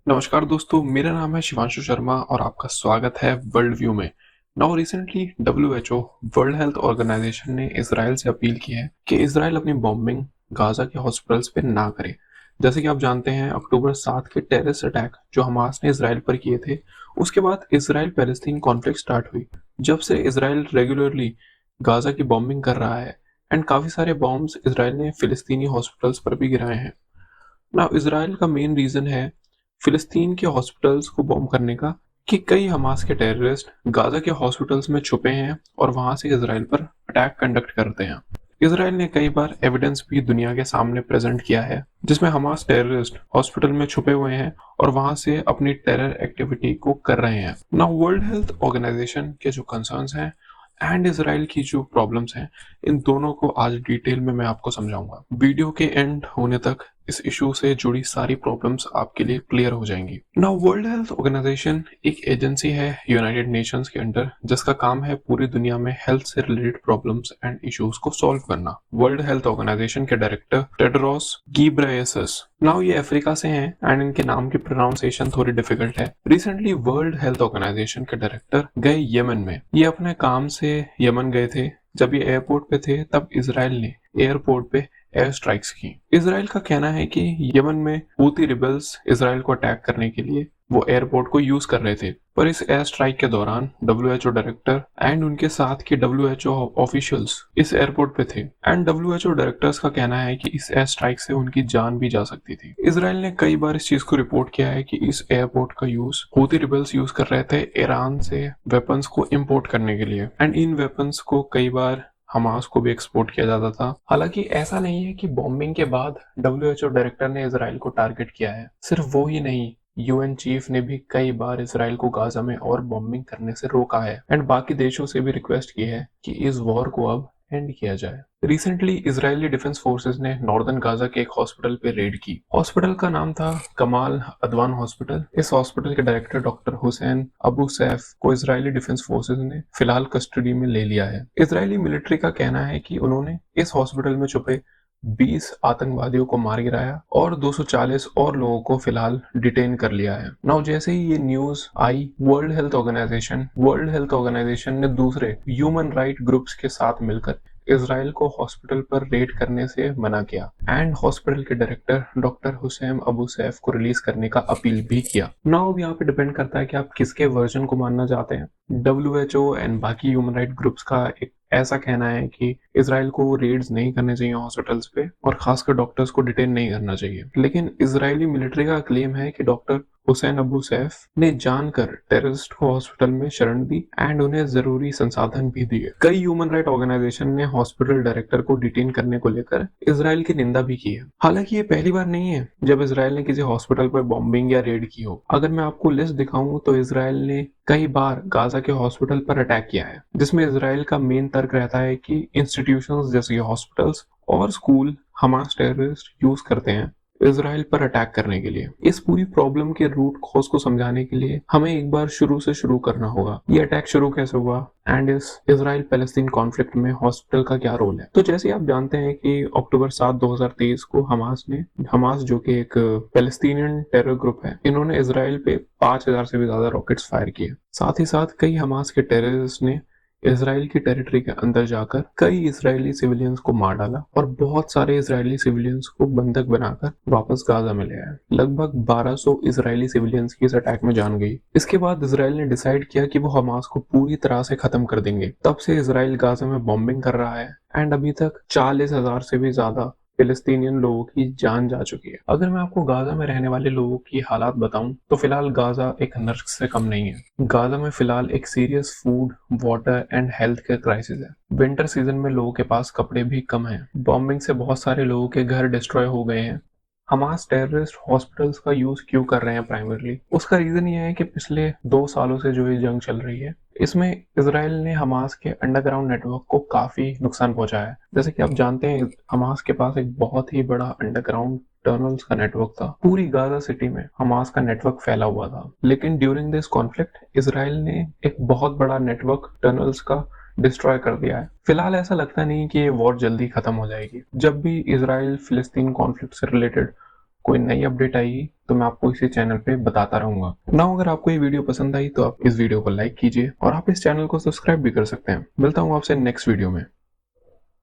नमस्कार दोस्तों, मेरा नाम है शिवांशु शर्मा और आपका स्वागत है वर्ल्ड व्यू में। Now recently WHO World Health Organization ने इसराइल से अपील की है कि इसराइल अपनी बॉम्बिंग गाजा के हॉस्पिटल्स पे ना करे। जैसे कि आप जानते हैं, अक्टूबर 7 के टेररिस्ट अटैक जो हमास ने इसराइल पर किए थे, उसके बाद इसराइल पैलेस्तीन कॉन्फ्लिक्ट स्टार्ट हुई। जब से इसराइल रेगुलरली गाजा की बॉम्बिंग कर रहा है एंड काफ़ी सारे बॉम्ब्स इसराइल ने फिलिस्तीनी हॉस्पिटल्स पर भी गिराए हैं। ना इजराइल का मेन रीजन है फिलिस्तीन के हॉस्पिटल्स को बॉम्ब करने का, कि कई हमास के टेररिस्ट गाजा के हॉस्पिटल्स में छुपे हैं और वहां से इसराइल पर अटैक कंडक्ट करते हैं। इसराइल ने कई बार एविडेंस भी दुनिया के सामने प्रेजेंट किया है जिसमें हमास टेररिस्ट हॉस्पिटल में छुपे हुए हैं और वहां से अपनी टेरर एक्टिविटी को कर रहे हैं। ना वर्ल्ड हेल्थ ऑर्गेनाइजेशन के जो कंसर्न्स हैं एंड इसराइल की जो प्रॉब्लम्स हैं, इन दोनों को आज डिटेल में मैं आपको समझाऊंगा। वीडियो के एंड होने तक इस इशू से जुड़ी सारी प्रॉब्लम्स आपके लिए क्लियर हो जाएंगी। नाउ वर्ल्ड हेल्थ ऑर्गेनाइजेशन एक एजेंसी है यूनाइटेड नेशंस के अंडर जिसका काम है पूरी दुनिया में हेल्थ से रिलेटेड प्रॉब्लम्स एंड इश्यूज को सॉल्व करना। वर्ल्ड हेल्थ ऑर्गेनाइजेशन के डायरेक्टर टेड्रोस घिब्रेयेसस, नाउ ये अफ्रीका से हैं एंड इनके नाम की प्रोनाउंसिएशन थोड़ी डिफिकल्ट है। रिसेंटली वर्ल्ड हेल्थ ऑर्गेनाइजेशन के डायरेक्टर गए यमन में। ये अपने काम से यमन गए थे। जब ये एयरपोर्ट पे थे तब इसराइल ने एयरपोर्ट पे एयर स्ट्राइक्स की। इसराइल का कहना है कि यमन में हूती रिबल्स इसराइल को अटैक करने के लिए वो एयरपोर्ट को यूज कर रहे थे, पर इस एयर स्ट्राइक के दौरान डब्ल्यूएचओ डायरेक्टर एंड उनके साथ के डब्ल्यूएचओ ऑफिशियल्स इस एयरपोर्ट पे थे एंड डब्ल्यूएचओ डायरेक्टर्स का कहना है कि इस एयर स्ट्राइक से उनकी जान भी जा सकती थी। इसराइल ने कई बार इस चीज को रिपोर्ट किया है कि इस एयरपोर्ट का यूज हूती रिबल्स यूज कर रहे थे ईरान से वेपन्स को इम्पोर्ट करने के लिए एंड इन वेपन्स को कई बार हमास को भी एक्सपोर्ट किया जाता था। हालांकि ऐसा नहीं है कि बॉम्बिंग के बाद डब्ल्यूएचओ डायरेक्टर ने इसराइल को टारगेट किया है। सिर्फ वो ही नहीं, यूएन चीफ ने भी कई बार इसराइल को गाजा में और बॉम्बिंग करने से रोका है एंड बाकी देशों से भी रिक्वेस्ट की है कि इस वॉर को अब एंड किया जाए। रिसेंटली इजरायली डिफेंस फोर्सेस ने नॉर्दर्न गाजा के एक हॉस्पिटल पे रेड की। हॉस्पिटल का नाम था कमाल अदवान हॉस्पिटल। इस हॉस्पिटल के डायरेक्टर डॉक्टर हुसैन अबू सैफ को इजरायली डिफेंस फोर्सेस ने फिलहाल कस्टडी में ले लिया है। इजरायली मिलिट्री का कहना है कि उन्होंने इस हॉस्पिटल में छुपे 20 आतंकवादियों को मार गिराया और 240 और लोगों को फिलहाल डिटेन कर लिया है। नाउ जैसे ही ये न्यूज आई, वर्ल्ड हेल्थ ऑर्गेनाइजेशन ने दूसरे ह्यूमन राइट ग्रुप्स के साथ मिलकर इसराइल को हॉस्पिटल पर रेड करने से मना किया एंड हॉस्पिटल के डायरेक्टर डॉक्टर हुसैन अबू सैफ को रिलीज करने का अपील भी किया। नाउ अब यहाँ पे डिपेंड करता है कि आप किसके वर्जन को मानना चाहते हैं। डब्ल्यूएचओ एंड बाकी ह्यूमन राइट ग्रुप्स का एक ऐसा कहना है कि इसराइल को रेड्स नहीं करने चाहिए हॉस्पिटल्स पे और खासकर डॉक्टर्स को डिटेन नहीं करना चाहिए। लेकिन इजरायली मिलिट्री का क्लेम है कि डॉक्टर हुसैन अबू सैफ ने जानकर टेररिस्ट को हॉस्पिटल में शरण दी एंड उन्हें जरूरी संसाधन भी दिए। कई ह्यूमन राइट ऑर्गेनाइजेशन ने हॉस्पिटल डायरेक्टर को डिटेन करने को लेकर इसराइल की निंदा भी की है। हालांकि ये पहली बार नहीं है जब इसराइल ने किसी हॉस्पिटल पर बॉम्बिंग या रेड की हो। अगर मैं आपको लिस्ट दिखाऊं तो इसराइल ने कई बार गाजा के हॉस्पिटल पर अटैक किया है, जिसमें इसराइल का मेन तर्क रहता है कि इंस्टीट्यूशंस जैसे हॉस्पिटल्स और स्कूल हमास टेररिस्ट यूज करते हैं इसराइल पर अटैक करने के लिए। इस पूरी प्रॉब्लम के रूट कॉज को समझाने के लिए हमें एक बार शुरू से शुरू करना होगा। ये अटैक शुरू कैसे हुआ एंड इस इसराइल पैलेस्तीन कॉन्फ्लिक्ट में हॉस्पिटल का क्या रोल है। तो जैसे आप जानते हैं कि अक्टूबर 7 2023 को हमास जो कि एक पैलेस्तीनियन टेरर ग्रुप है, इन्होंने इसराइल पे 5000 से भी ज्यादा रॉकेट्स फायर किए। साथ ही साथ कई हमास के टेररिस्ट ने इसराइल की टेरिटरी के अंदर जाकर कई इजरायली सिविलियंस को मार डाला और बहुत सारे इजरायली सिविलियंस को बंधक बनाकर वापस गाजा में ले आए। लगभग 1200 इजरायली सिविलियंस की इस अटैक में जान गई। इसके बाद इसराइल ने डिसाइड किया कि वो हमास को पूरी तरह से खत्म कर देंगे। तब से इसराइल गाजा में बॉम्बिंग कर रहा है एंड अभी तक 40,000 से भी ज्यादा फिलिस्तीनियन लोगों की जान जा चुकी है। अगर मैं आपको गाजा में रहने वाले लोगों की हालात बताऊं तो फिलहाल गाजा एक नर्क से कम नहीं है। गाजा में फिलहाल एक serious food, water and health care crisis है। विंटर सीजन में लोगों के पास कपड़े भी कम हैं। बॉम्बिंग से बहुत सारे लोगों के घर डिस्ट्रॉय हो गए हैं। हमास टेररिस्ट हॉस्पिटल्स का यूज क्यों कर रहे हैं प्राइमरली, उसका रीजन ये है कि पिछले 2 सालों से जो ये जंग चल रही है, इसमें इसराइल ने हमास के अंडरग्राउंड नेटवर्क को काफी नुकसान पहुंचाया है। जैसे कि आप जानते हैं, हमास के पास एक बहुत ही बड़ा अंडरग्राउंड टनल्स का नेटवर्क था। पूरी गाजा सिटी में हमास का नेटवर्क फैला हुआ था। लेकिन ड्यूरिंग दिस कॉन्फ्लिक्ट इसराइल ने एक बहुत बड़ा नेटवर्क टनल्स का डिस्ट्रॉय कर दिया है। फिलहाल ऐसा लगता नहीं कि ये वॉर जल्दी खत्म हो जाएगी। जब भी इसराइल फिलिस्तीन कॉन्फ्लिक्ट से रिलेटेड कोई नई अपडेट आएगी तो मैं आपको इसी चैनल पे बताता रहूंगा। ना अगर आपको ये वीडियो पसंद आई तो आप इस वीडियो को लाइक कीजिए और आप इस चैनल को सब्सक्राइब भी कर सकते हैं। मिलता हूँ आपसे नेक्स्ट वीडियो में।